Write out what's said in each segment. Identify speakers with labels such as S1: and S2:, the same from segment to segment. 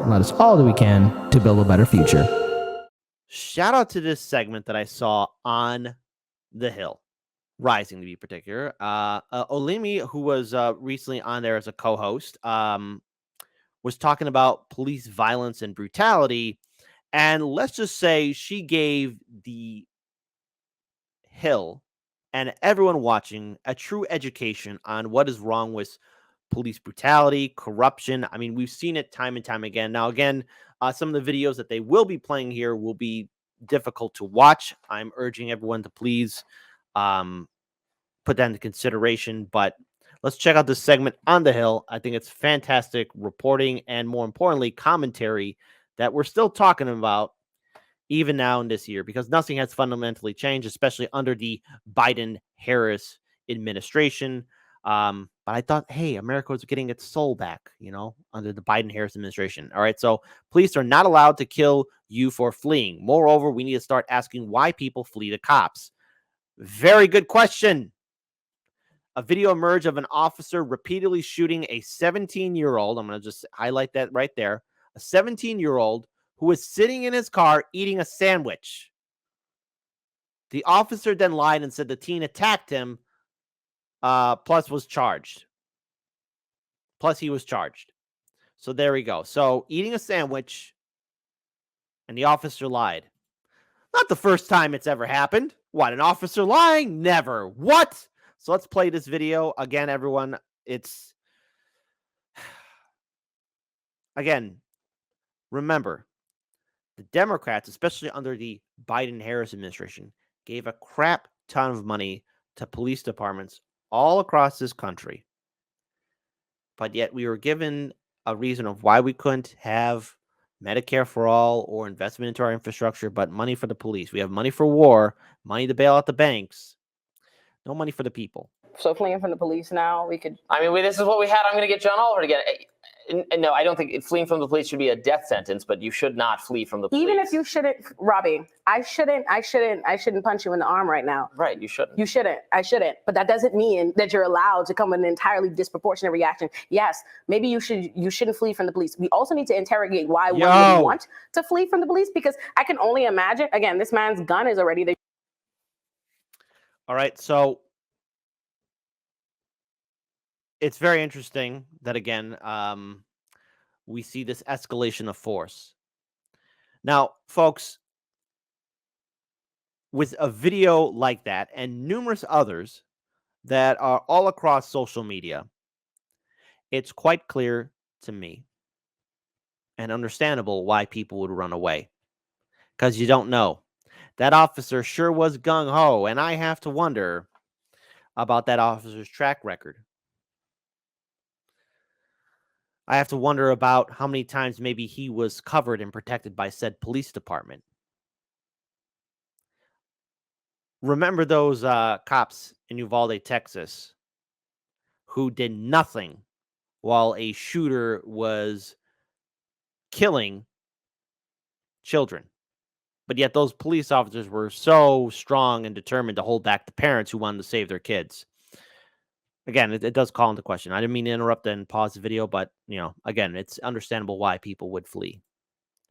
S1: and let us all do we can to build a better future.
S2: Shout out to this segment that I saw on The Hill, Rising to be particular. Olayemi, who was recently on there as a co-host, was talking about police violence and brutality. And let's just say she gave the Hill and everyone watching a true education on what is wrong with police brutality, corruption. I mean, we've seen it time and time again. Now, again, some of the videos that they will be playing here will be difficult to watch. I'm urging everyone to please put that into consideration. But let's check out this segment on The Hill. I think it's fantastic reporting and, more importantly, commentary that we're still talking about even now in this year, because nothing has fundamentally changed, especially under the Biden-Harris administration. But I thought, hey, America was getting its soul back, under the Biden-Harris administration. All right, so police are not allowed to kill you for fleeing. Moreover, we need to start asking why people flee the cops. Very good question. A video emerged of an officer repeatedly shooting a 17-year-old. I'm going to just highlight that right there. A 17-year-old who was sitting in his car eating a sandwich. The officer then lied and said the teen attacked him, plus was charged. Plus he was charged. So there we go. So eating a sandwich, and the officer lied. Not the first time it's ever happened. What, an officer lying? Never. What? So let's play this video. Again, everyone, again, remember, the Democrats, especially under the Biden-Harris administration, gave a crap ton of money to police departments all across this country. But yet we were given a reason of why we couldn't have Medicare for all or investment into our infrastructure, but money for the police. We have money for war, money to bail out the banks, no money for the people.
S3: So fleeing from the police now, we could...
S4: I mean, this is what we had. I'm going to get John Oliver to get it. No, I don't think fleeing from the police should be a death sentence, but you should not flee from the police.
S3: Even if you shouldn't, Robbie, I shouldn't punch you in the arm right now.
S4: Right, you shouldn't.
S3: You shouldn't. I shouldn't. But that doesn't mean that you're allowed to come with an entirely disproportionate reaction. Yes, maybe you shouldn't flee from the police. We also need to interrogate why one would want to flee from the police, because I can only imagine, again, this man's gun is already there.
S2: All right, so it's very interesting that, again, we see this escalation of force. Now, folks, with a video like that and numerous others that are all across social media, it's quite clear to me and understandable why people would run away. Because you don't know. That officer sure was gung-ho, and I have to wonder about that officer's track record. I have to wonder about how many times maybe he was covered and protected by said police department. Remember those cops in Uvalde, Texas, who did nothing while a shooter was killing children. But yet those police officers were so strong and determined to hold back the parents who wanted to save their kids. Again, it does call into question. I didn't mean to interrupt and pause the video, but, again, it's understandable why people would flee.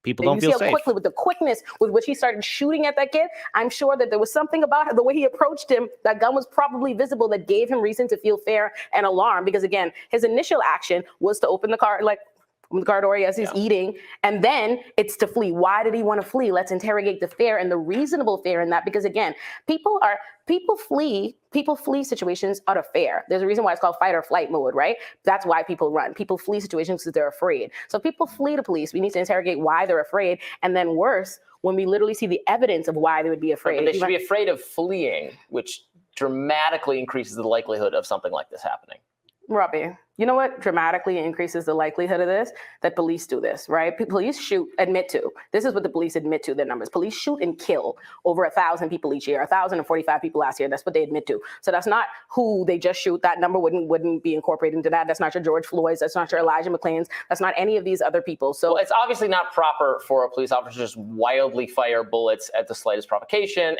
S2: People don't feel safe.
S3: Quickly, with the quickness with which he started shooting at that kid, I'm sure that there was something about the way he approached him. That gun was probably visible that gave him reason to feel fear and alarm, because, again, his initial action was to open the car, the car door as he's eating, and then it's to flee. Why did he want to flee? Let's interrogate the fear and the reasonable fear in that, because, again, people flee situations out of fear. There's a reason why it's called fight or flight mode, right? That's why people run. People flee situations because they're afraid. So people flee the police. We need to interrogate why they're afraid, and then worse, when we literally see the evidence of why they would be afraid.
S4: But they should be afraid of fleeing, which dramatically increases the likelihood of something like this happening.
S3: Robbie, you know what dramatically increases the likelihood of this? That police do this, right? Police admit to. This is what the police admit to, their numbers. Police shoot and kill over 1,000 people each year, 1,045 people last year. That's what they admit to. So that's not who they just shoot. That number wouldn't be incorporated into that. That's not your George Floyd's. That's not your Elijah McClain's. That's not any of these other people. So
S4: it's obviously not proper for a police officer to just wildly fire bullets at the slightest provocation.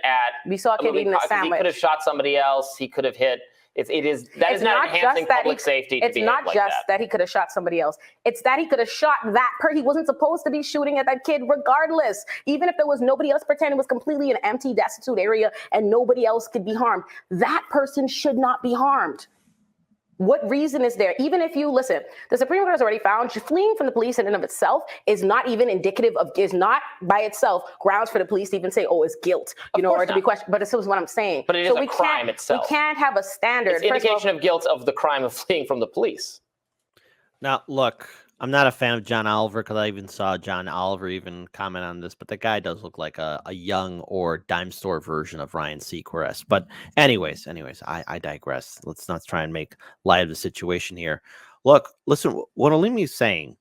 S3: We saw a kid eating a sandwich.
S4: He could have shot somebody else. He could have hit That is
S3: It's
S4: not
S3: not
S4: enhancing
S3: just that
S4: public safety.
S3: It's not just that he could have shot somebody else. It's that he could have shot he wasn't supposed to be shooting at that kid regardless. Even if there was nobody else, pretend it was completely an empty, destitute area and nobody else could be harmed. That person should not be harmed. What reason is there? Even if you listen, the Supreme Court has already found fleeing from the police in and of itself is not even indicative of, is not by itself grounds for the police to even say, oh, it's guilt, or to be questioned. But this is what I'm saying.
S4: But it is a crime itself.
S3: We can't have a standard.
S4: It's indication of guilt of the crime of fleeing from the police.
S2: Now, look, I'm not a fan of John Oliver because I even saw John Oliver even comment on this, but the guy does look like a young or dime store version of Ryan Seacrest. But anyways, I digress. Let's not try and make light of the situation here. Look, listen, what Olayemi is saying,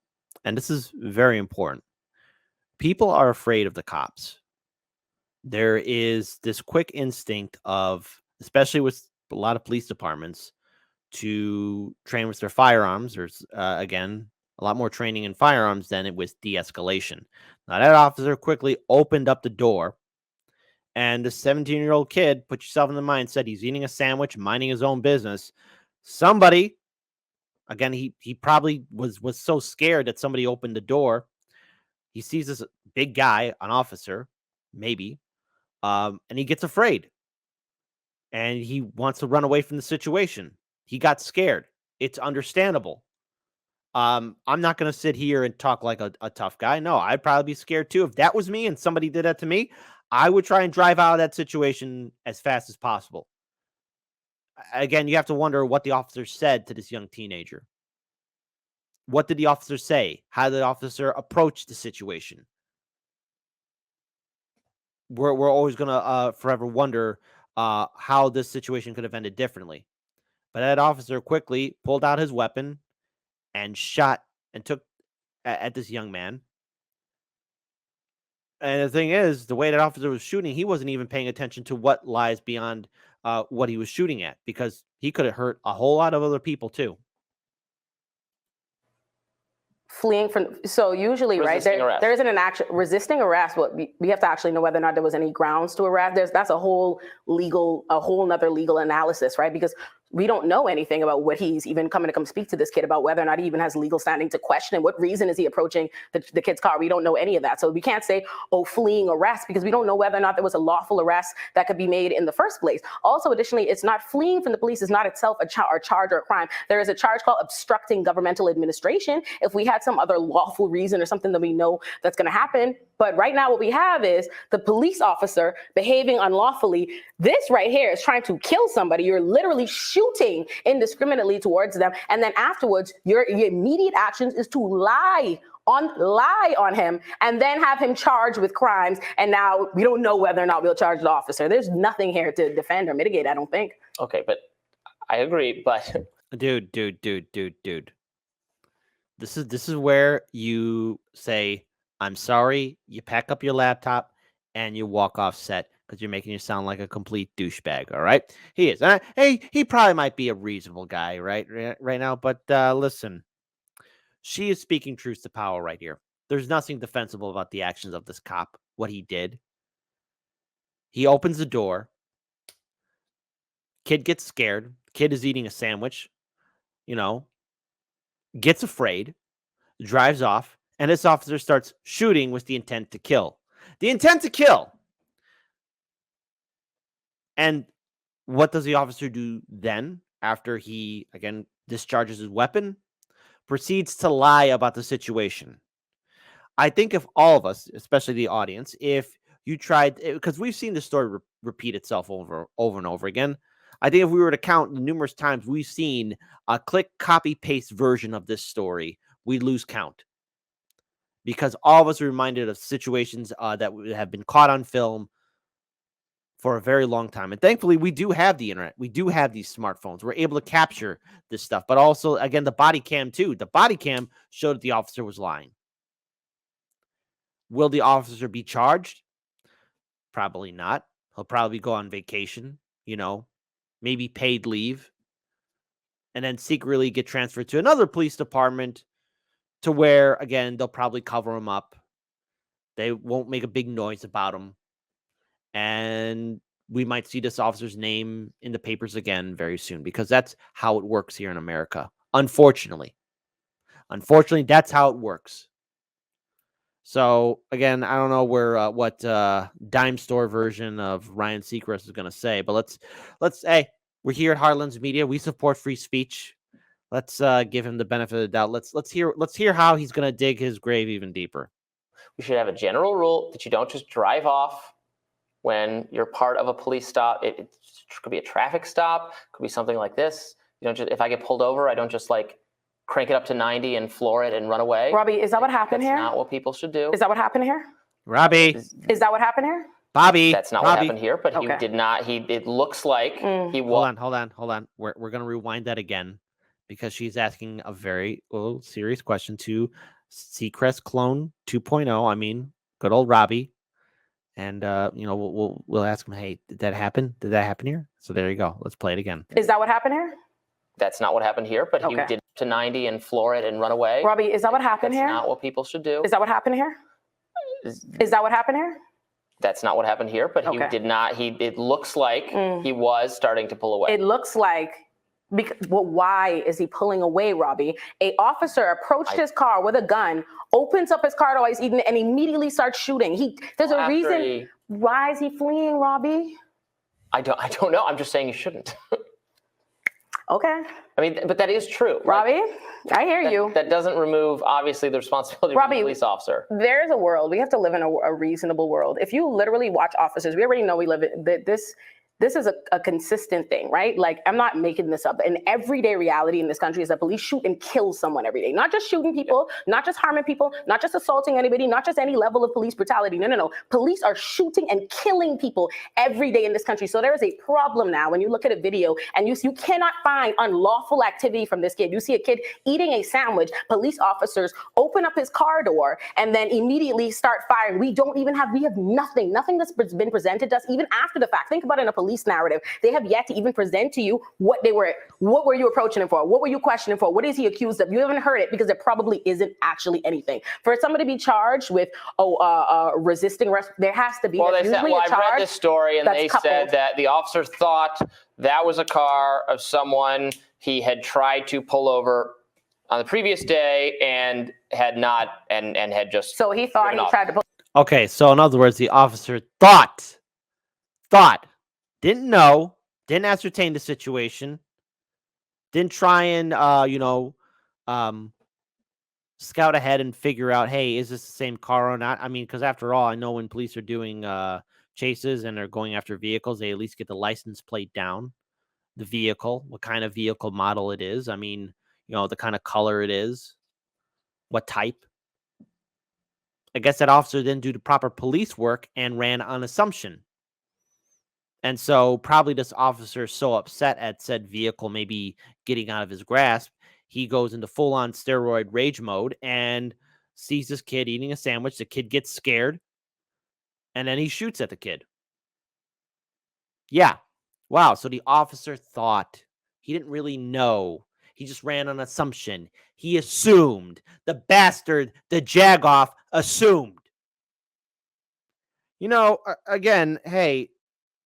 S2: and this is very important, people are afraid of the cops. There is this quick instinct of, especially with a lot of police departments, to train with their firearms. There's, again, a lot more training in firearms than it was de-escalation. Now, that officer quickly opened up the door, and the 17-year-old kid, put yourself in the mindset, he's eating a sandwich, minding his own business. Somebody, again, he probably was so scared that somebody opened the door. He sees this big guy, an officer, maybe, and he gets afraid. And he wants to run away from the situation. He got scared. It's understandable. I'm not going to sit here and talk like a tough guy. No, I'd probably be scared too. If that was me and somebody did that to me, I would try and drive out of that situation as fast as possible. Again, you have to wonder what the officer said to this young teenager. What did the officer say? How did the officer approach the situation? We're always going to forever wonder how this situation could have ended differently. But that officer quickly pulled out his weapon and shot and took at this young man. And the thing is, the way that officer was shooting, he wasn't even paying attention to what lies beyond what he was shooting at, because he could have hurt a whole lot of other people too.
S3: Fleeing from, so usually,
S4: Resisting arrest.
S3: there isn't an action. Resisting arrest, what we have to actually know whether or not there was any grounds to arrest. That's a whole nother legal analysis, right? Because we don't know anything about what he's even coming to come speak to this kid about, whether or not he even has legal standing to question him. What reason is he approaching the kid's car? We don't know any of that. So we can't say, oh, fleeing arrest, because we don't know whether or not there was a lawful arrest that could be made in the first place. Also, additionally, it's not fleeing from the police is not itself a charge or a crime. There is a charge called obstructing governmental administration. If we had some other lawful reason or something that we know that's going to happen. But right now what we have is the police officer behaving unlawfully. This right here is trying to kill somebody. You're literally shooting indiscriminately towards them. And then afterwards, your immediate actions is to lie on him and then have him charged with crimes. And now we don't know whether or not we'll charge the officer. There's nothing here to defend or mitigate, I don't think.
S4: Okay, but I agree, but
S2: Dude. This is where you say, I'm sorry, you pack up your laptop, and you walk off set because you're making you sound like a complete douchebag, all right? He is. Hey, he probably might be a reasonable guy right now, but listen, she is speaking truth to power right here. There's nothing defensible about the actions of this cop, what he did. He opens the door. Kid gets scared. Kid is eating a sandwich, gets afraid, drives off, and this officer starts shooting with the intent to kill. The intent to kill. And what does the officer do then after he, again, discharges his weapon? Proceeds to lie about the situation. I think if all of us, especially the audience, if you tried, because we've seen the story repeat itself over and over again. I think if we were to count the numerous times we've seen a click, copy, paste version of this story, we'd lose count. Because all of us are reminded of situations that have been caught on film for a very long time. And thankfully, we do have the internet. We do have these smartphones. We're able to capture this stuff. But also, again, the body cam too. The body cam showed that the officer was lying. Will the officer be charged? Probably not. He'll probably go on vacation, maybe paid leave, and then secretly get transferred to another police department to where, again, they'll probably cover him up. They won't make a big noise about him. And we might see this officer's name in the papers again very soon, because that's how it works here in America. Unfortunately, that's how it works. So again, I don't know what dime store version of Ryan Seacrest is going to say, but hey, we're here at Heartlands Media. We support free speech. Let's give him the benefit of the doubt. Let's hear how he's going to dig his grave even deeper.
S4: We should have a general rule that you don't just drive off when you're part of a police stop. It could be a traffic stop. Could be something like this. You don't just, if I get pulled over, I don't just like crank it up to 90 and floor it and run away.
S3: Robbie, is that what happened here?
S4: That's not what people should do.
S3: Is that what happened here?
S2: Robbie.
S3: Is that what happened here?
S2: Bobby.
S4: That's not what happened here, but he did not. It looks like he was.
S2: Hold on. We're going to rewind that again, because she's asking a very serious question to Seacrest Clone 2.0. I mean, good old Robbie. And, we'll ask him, hey, did that happen? Did that happen here? So there you go. Let's play it again.
S3: Is that what happened here?
S4: That's not what happened here, but he did to 90 and floor it and run away.
S3: Robbie, is that what happened here?
S4: That's not what people should do.
S3: Is that what happened here? Is that what happened here?
S4: That's not what happened here, but he did not. It looks like he was starting to pull away.
S3: It looks like. Why is he pulling away, Robbie? A officer approached his car with a gun, opens up his car door, he's eating, and immediately starts shooting. There's a reason. Why is he fleeing, Robbie?
S4: I don't know. I'm just saying you shouldn't.
S3: Okay.
S4: I mean, but that is true.
S3: Robbie, I hear you.
S4: That doesn't remove, obviously, the responsibility of the police officer.
S3: There's a world. We have to live in a reasonable world. If you literally watch officers, we already know we live in this is a consistent thing, right? Like, I'm not making this up. An everyday reality in this country is that police shoot and kill someone every day. Not just shooting people, not just harming people, not just assaulting anybody, not just any level of police brutality. No. Police are shooting and killing people every day in this country. So there is a problem now when you look at a video and you cannot find unlawful activity from this kid. You see a kid eating a sandwich, police officers open up his car door and then immediately start firing. We have nothing that's been presented to us even after the fact. Think about it in a police narrative. They have yet to even present to you what were you approaching him for? What were you questioning for? What is he accused of? You haven't heard it because there probably isn't actually anything. For somebody to be charged with resisting arrest, there has to be.
S4: Well, I read this story and they said that the officer thought that was a car of someone he had tried to pull over on the previous day and had not and had just.
S3: So he thought he tried to pull.
S2: Okay, so in other words, the officer thought, didn't know, didn't ascertain the situation, didn't try and, scout ahead and figure out, hey, is this the same car or not? I mean, because after all, I know when police are doing chases and they're going after vehicles, they at least get the license plate down, the vehicle, what kind of vehicle model it is. I mean, the kind of color it is, what type. I guess that officer didn't do the proper police work and ran on assumption. And so probably this officer is so upset at said vehicle maybe getting out of his grasp, he goes into full-on steroid rage mode and sees this kid eating a sandwich. The kid gets scared, and then he shoots at the kid. Yeah. Wow. So the officer thought. He didn't really know. He just ran on assumption. He assumed. The bastard, the jagoff, assumed. Again, hey,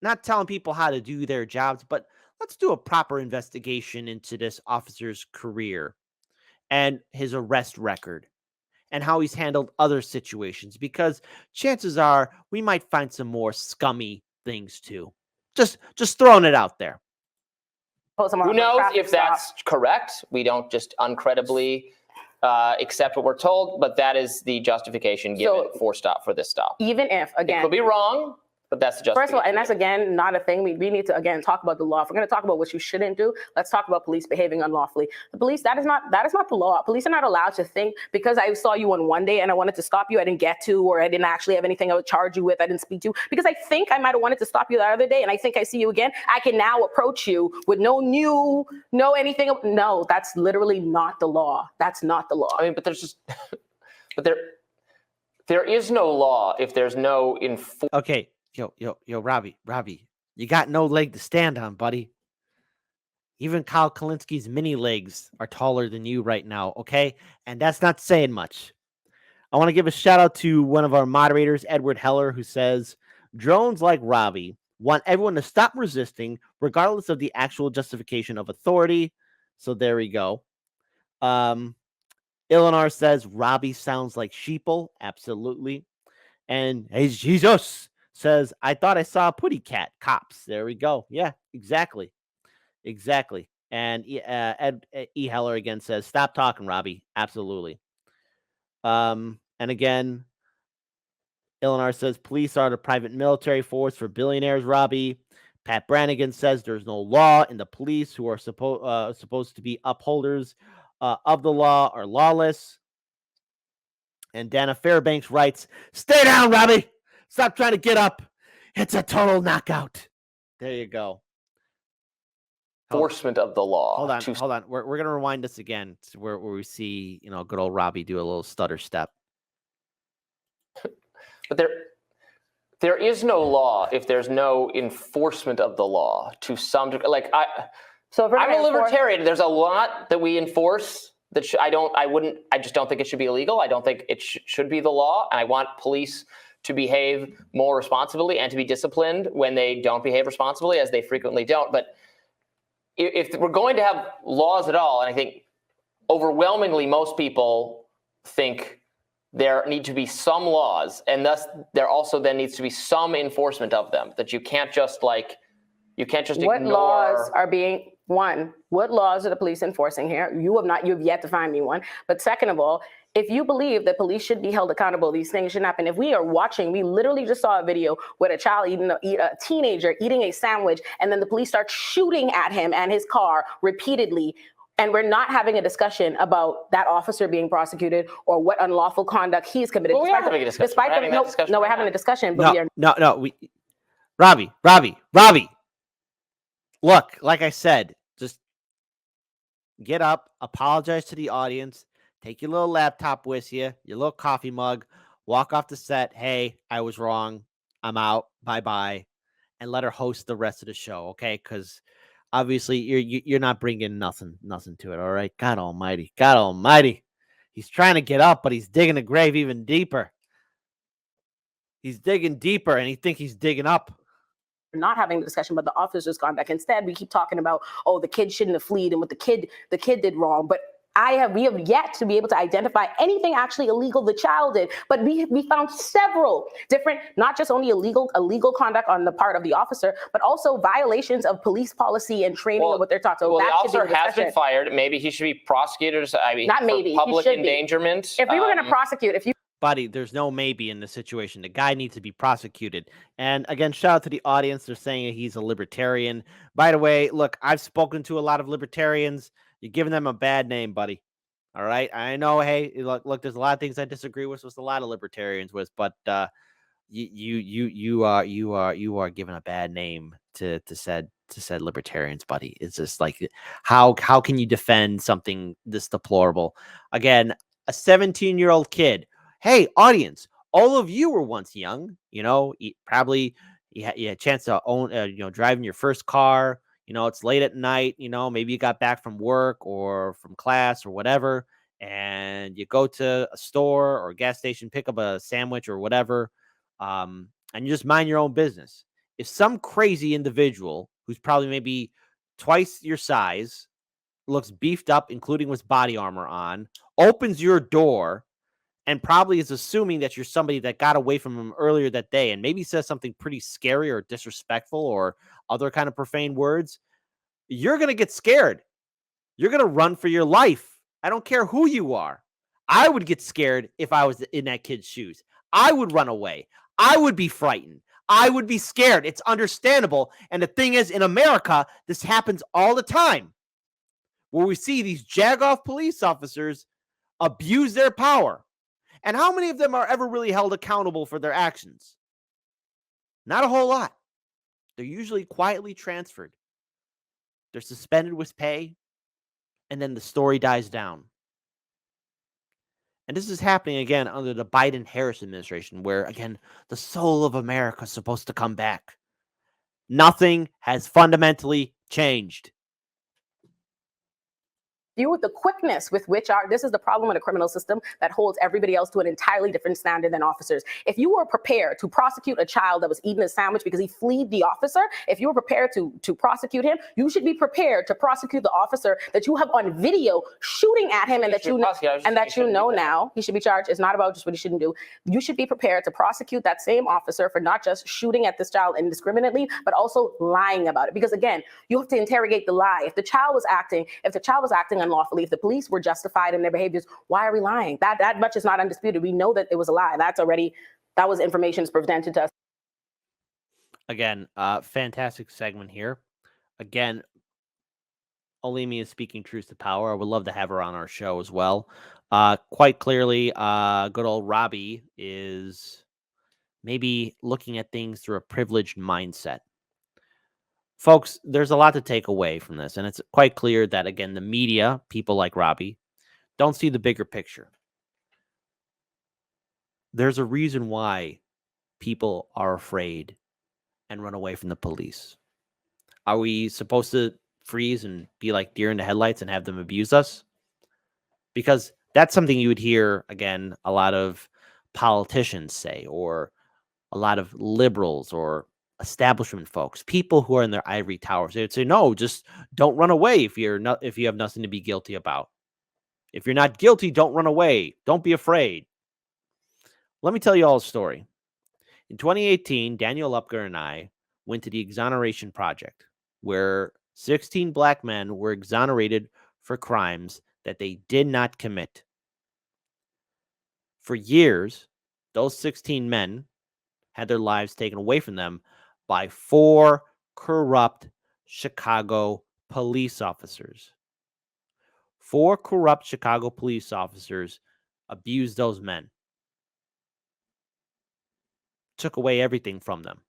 S2: not telling people how to do their jobs, but let's do a proper investigation into this officer's career and his arrest record and how he's handled other situations, because chances are we might find some more scummy things too. Just throwing it out there.
S4: Who knows if that's correct? We don't just uncredibly accept what we're told, but that is the justification given for this stop.
S3: Even if, again,
S4: it could be wrong, but that's the justification.
S3: First of all, and that's again not a thing. We need to again talk about the law. If we're going to talk about what you shouldn't do, let's talk about police behaving unlawfully. The police, that is not the law. Police are not allowed to think because I saw you on one day and I wanted to stop you, I didn't get to, or I didn't actually have anything I would charge you with, I didn't speak to, because I think I might have wanted to stop you the other day and I think I see you again, I can now approach you with no anything. No, that's literally not the law. That's not the law.
S4: I mean, but there's just, there is no law if there's no
S2: Okay. Yo, Robbie, you got no leg to stand on, buddy. Even Kyle Kalinski's mini legs are taller than you right now, okay? And that's not saying much. I want to give a shout out to one of our moderators, Edward Heller, who says, drones like Robbie want everyone to stop resisting, regardless of the actual justification of authority. So there we go. Eleanor says Robbie sounds like sheeple. Absolutely. And hey, Jesus says, I thought I saw a putty cat. Cops. There we go. Yeah, exactly. Exactly. And Ed E. Heller again says, stop talking, Robbie. Absolutely. And again, Eleanor says, police are the private military force for billionaires, Robbie. Pat Brannigan says there's no law, and the police who are supposed to be upholders of the law are lawless. And Dana Fairbanks writes, stay down, Robbie. Stop trying to get up. It's a total knockout. There you go.
S4: Enforcement of the law.
S2: Hold on. We're going to rewind this again to where we see, good old Robbie do a little stutter step.
S4: But there is no law if there's no enforcement of the law to some degree. Like I'm a libertarian. There's a lot that we enforce that I just don't think it should be illegal. I don't think it should be the law. And I want police to behave more responsibly and to be disciplined when they don't behave responsibly, as they frequently don't. But if we're going to have laws at all, and I think overwhelmingly most people think there need to be some laws, and thus there also then needs to be some enforcement of them, that you can't just
S3: what
S4: ignore.
S3: Laws are being, one, what laws are the police enforcing here? You've yet to find me one. But second of all, if you believe that police should be held accountable, these things should happen. If we are watching, we literally just saw a video with a teenager eating a sandwich, and then the police start shooting at him and his car repeatedly. And we're not having a discussion about that officer being prosecuted or what unlawful conduct he's committed.
S4: Well, we are having a discussion.
S3: We're having a discussion, but we are
S2: no. Robbie. Look, like I said, just get up, apologize to the audience, take your little laptop with you, your little coffee mug, walk off the set. Hey, I was wrong. I'm out. Bye-bye. And let her host the rest of the show, okay? Because obviously you're not bringing nothing to it, all right? God Almighty. He's trying to get up, but he's digging the grave even deeper. He's digging deeper, and he thinks he's digging up.
S3: We're not having the discussion about the officer's conduct. Instead, we keep talking about, the kid shouldn't have fled and what the kid did wrong. But we have yet to be able to identify anything actually illegal the child did. But we found several different, not just only illegal conduct on the part of the officer, but also violations of police policy and training of what they're taught. So
S4: the officer has been fired. Maybe he should be prosecuted.
S3: Not maybe.
S4: Public endangerment.
S3: If we were going to prosecute,
S2: Buddy, there's no maybe in this situation. The guy needs to be prosecuted. And again, shout out to the audience. They're saying he's a libertarian. By the way, look, I've spoken to a lot of libertarians. You're giving them a bad name, buddy. All right. I know. Hey, look, there's a lot of things I disagree with a lot of libertarians with, but you are giving a bad name to said libertarians, buddy. It's just like, how can you defend something this deplorable? Again, a 17-year-old kid. Hey, audience, all of you were once young, probably you had a chance to own, driving your first car. It's late at night, maybe you got back from work or from class or whatever, and you go to a store or a gas station, pick up a sandwich or whatever, and you just mind your own business. If some crazy individual who's probably maybe twice your size, looks beefed up, including with body armor on, opens your door and probably is assuming that you're somebody that got away from him earlier that day and maybe says something pretty scary or disrespectful or other kind of profane words, you're going to get scared. You're going to run for your life. I don't care who you are. I would get scared if I was in that kid's shoes. I would run away. I would be frightened. I would be scared. It's understandable. And the thing is, in America, this happens all the time, where we see these jagoff police officers abuse their power. And how many of them are ever really held accountable for their actions? Not a whole lot. They're usually quietly transferred. They're suspended with pay, and then the story dies down. And this is happening again under the Biden-Harris administration, where, again, the soul of America is supposed to come back. Nothing has fundamentally changed.
S3: the quickness with which this is the problem in a criminal system that holds everybody else to an entirely different standard than officers. If you were prepared to prosecute a child that was eating a sandwich because he fled the officer, if you were prepared to prosecute him, you should be prepared to prosecute the officer that you have on video shooting at him and that you know now he should be charged. It's not about just what he shouldn't do. You should be prepared to prosecute that same officer for not just shooting at this child indiscriminately, but also lying about it. Because again, you have to interrogate the lie. If the child was acting unlawfully, if the police were justified in their behaviors, why are we lying? That much is not undisputed. We know that it was a lie. That was information presented to us.
S2: Again, fantastic segment here. Again, Olayemi is speaking truth to power. I would love to have her on our show as well. Quite clearly, good old Robbie is maybe looking at things through a privileged mindset. Folks, there's a lot to take away from this, and it's quite clear that, again, the media, people like Robbie, don't see the bigger picture. There's a reason why people are afraid and run away from the police. Are we supposed to freeze and be like deer in the headlights and have them abuse us? Because that's something you would hear, again, a lot of politicians say, or a lot of liberals or establishment folks, people who are in their ivory towers. They would say, no, just don't run away if you have nothing to be guilty about. If you're not guilty, don't run away. Don't be afraid. Let me tell you all a story. In 2018, Daniel Upker and I went to the Exoneration Project, where 16 black men were exonerated for crimes that they did not commit. For years, those 16 men had their lives taken away from them by 4 corrupt Chicago police officers. 4 corrupt Chicago police officers abused those men, took away everything from them.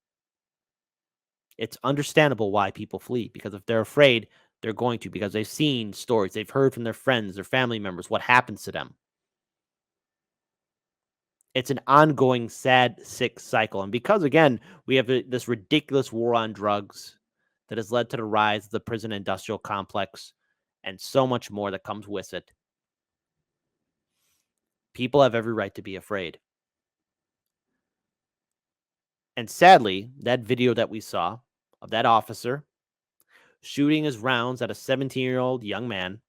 S2: It's understandable why people flee, because if they're afraid, they're going to, because they've seen stories, they've heard from their friends, their family members, what happens to them. It's an ongoing, sad, sick cycle. And because, again, we have this ridiculous war on drugs that has led to the rise of the prison industrial complex and so much more that comes with it, people have every right to be afraid. And sadly, that video that we saw of that officer shooting his rounds at a 17-year-old young man,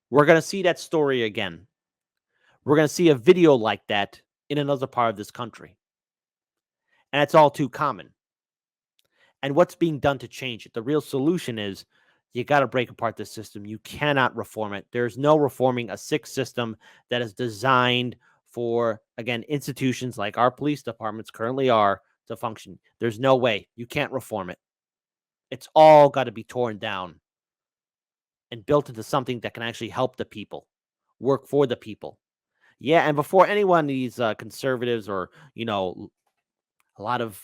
S2: we're going to see that story again. We're going to see a video like that in another part of this country. And it's all too common. And what's being done to change it? The real solution is you got to break apart the system. You cannot reform it. There's no reforming a sick system that is designed for, again, institutions like our police departments currently are to function. There's no way. You can't reform it. It's all got to be torn down and built into something that can actually help the people, work for the people. Yeah, and before anyone, these conservatives or, a lot of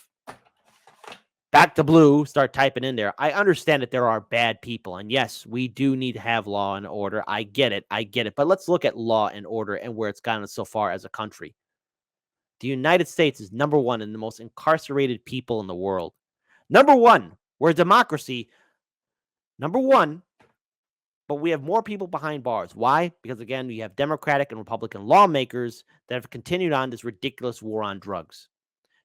S2: back to blue start typing in there, I understand that there are bad people. And yes, we do need to have law and order. I get it. But let's look at law and order and where it's gotten so far as a country. The United States is number 1 in the most incarcerated people in the world. Number 1. We're a democracy. Number 1. But we have more people behind bars. Why? Because, again, we have Democratic and Republican lawmakers that have continued on this ridiculous war on drugs.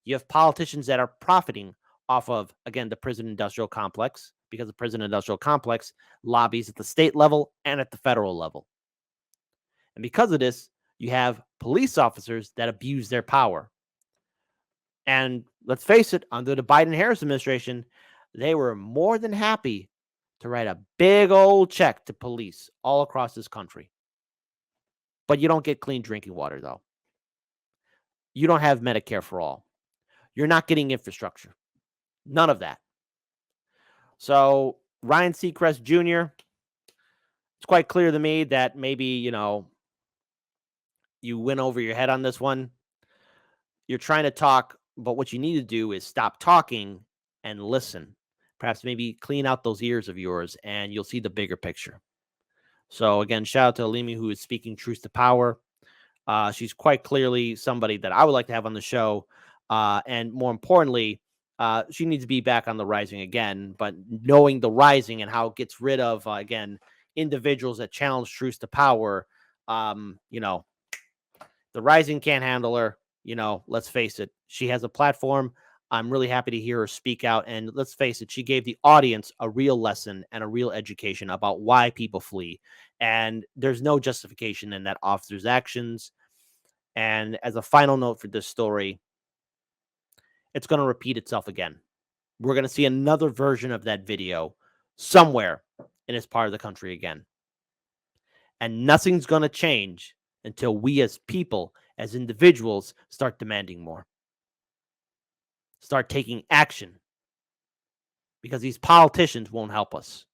S2: You have politicians that are profiting off of, again, the prison industrial complex, because the prison industrial complex lobbies at the state level and at the federal level. And because of this, you have police officers that abuse their power. And let's face it, under the Biden-Harris administration, they were more than happy to write a big old check to police all across this country. But you don't get clean drinking water, though. You don't have Medicare for all. You're not getting infrastructure. None of that. So Ryan Seacrest Jr., it's quite clear to me that maybe, you went over your head on this one. You're trying to talk, but what you need to do is stop talking and listen. Perhaps maybe clean out those ears of yours, and you'll see the bigger picture. So again, shout out to Olayemi, who is speaking truth to power. She's quite clearly somebody that I would like to have on the show. And more importantly, she needs to be back on the Rising again, but knowing the Rising and how it gets rid of, again, individuals that challenge truth to power, you know, the Rising can't handle her. You know, let's face it. She has a platform. I'm really happy to hear her speak out. And let's face it, she gave the audience a real lesson and a real education about why people flee. And there's no justification in that officer's actions. And as a final note for this story, it's going to repeat itself again. We're going to see another version of that video somewhere in this part of the country again. And nothing's going to change until we as people, as individuals, start demanding more. Start taking action. Because these politicians won't help us.